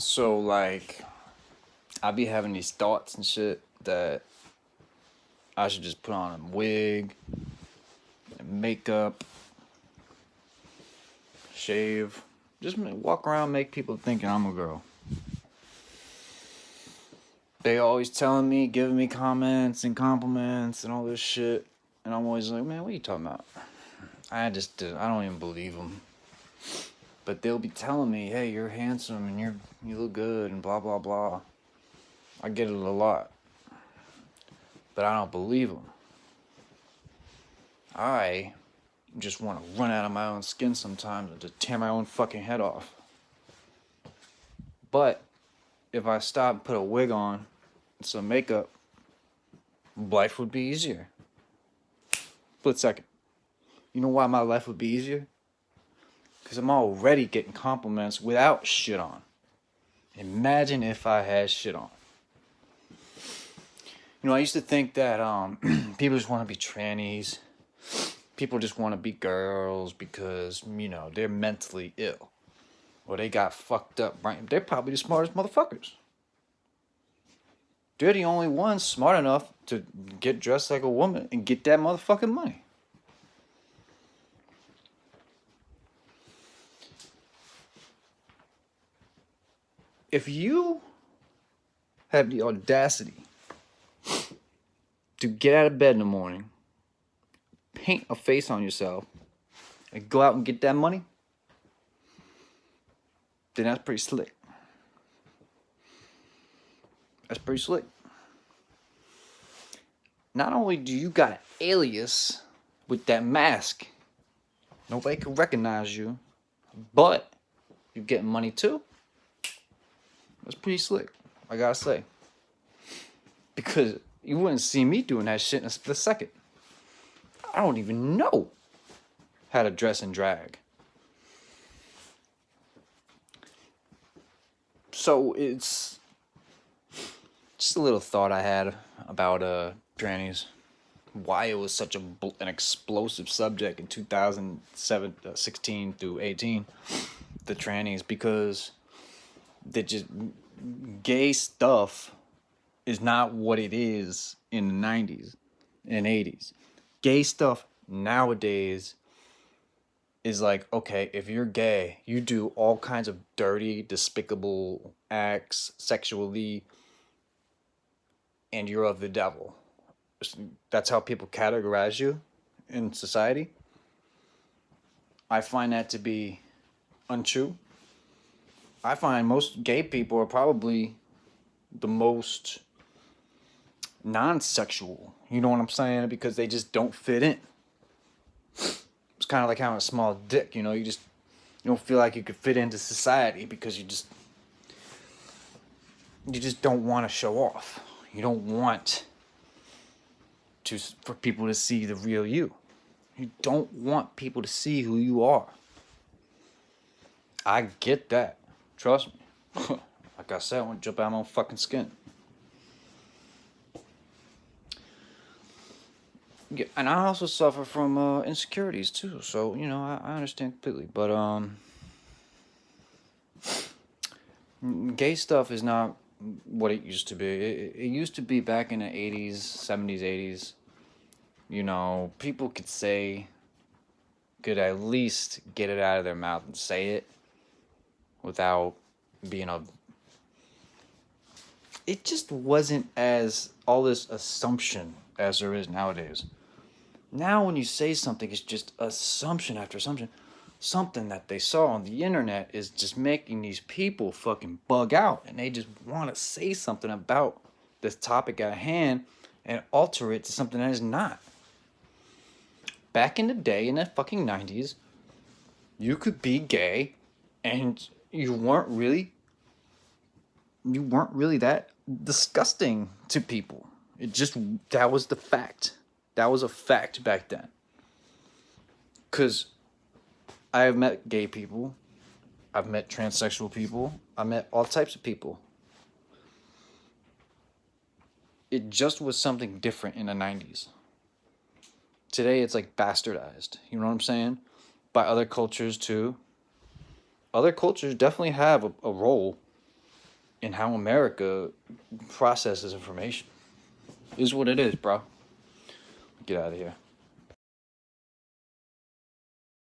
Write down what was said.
So like, I be having these thoughts and shit that I should just put on a wig, and makeup, shave, just walk around, make people thinking I'm a girl. They always telling me, giving me comments and compliments and all this shit, and I'm always like, man, what are you talking about? I don't even believe them. But they'll be telling me, hey, you're handsome and you look good and blah blah blah. I get it a lot, but I don't believe them. I just want to run out of my own skin sometimes and just tear my own fucking head off. But if I stop and put a wig on and some makeup, life would be easier. Split second. You know why my life would be easier? Because I'm already getting compliments without shit on. Imagine if I had shit on. You know, I used to think that people just want to be trannies. People just want to be girls because, you know, they're mentally ill. Or they got fucked up, right? They're probably the smartest motherfuckers. They're the only ones smart enough to get dressed like a woman and get that motherfucking money. If you have the audacity to get out of bed in the morning, paint a face on yourself, and go out and get that money, then that's pretty slick. That's pretty slick. Not only do you got an alias with that mask, nobody can recognize you, but you're getting money too. That's pretty slick, I gotta say. Because you wouldn't see me doing that shit in a split second. I don't even know how to dress and drag. So it's just a little thought I had about trannies. Why it was such an explosive subject in 2016 through 18, the trannies, because they just gay stuff is not what it is in the 90s and 80s. Gay stuff nowadays is like, okay, if you're gay, you do all kinds of dirty, despicable acts sexually, and you're of the devil. That's how people categorize you in society. I find that to be untrue. I find most gay people are probably the most non-sexual. You know what I'm saying? Because they just don't fit in. It's kind of like having a small dick, you know? You don't feel like you could fit into society because you just don't want to show off. You don't want for people to see the real you. You don't want people to see who you are. I get that. Trust me. Like I said, I want to jump out of my own fucking skin. Yeah, and I also suffer from insecurities too. So, you know, I understand completely. But gay stuff is not what it used to be. It used to be back in the 80s, 70s, 80s. You know, people could at least get it out of their mouth and say it without being it just wasn't as all this assumption as there is nowadays. Now when you say something, it's just assumption after assumption. Something that they saw on the internet is just making these people fucking bug out, and they just want to say something about this topic at hand and alter it to something that is not. Back in the day, in the fucking 90s, you could be gay and you weren't really that disgusting to people. That was the fact. That was a fact back then. Because I have met gay people, I've met transsexual people, I met all types of people. It just was something different in the 90s. Today it's like bastardized, you know what I'm saying? By other cultures too. Other cultures definitely have a role in how America processes information. Is what it is, bro. Get out of here.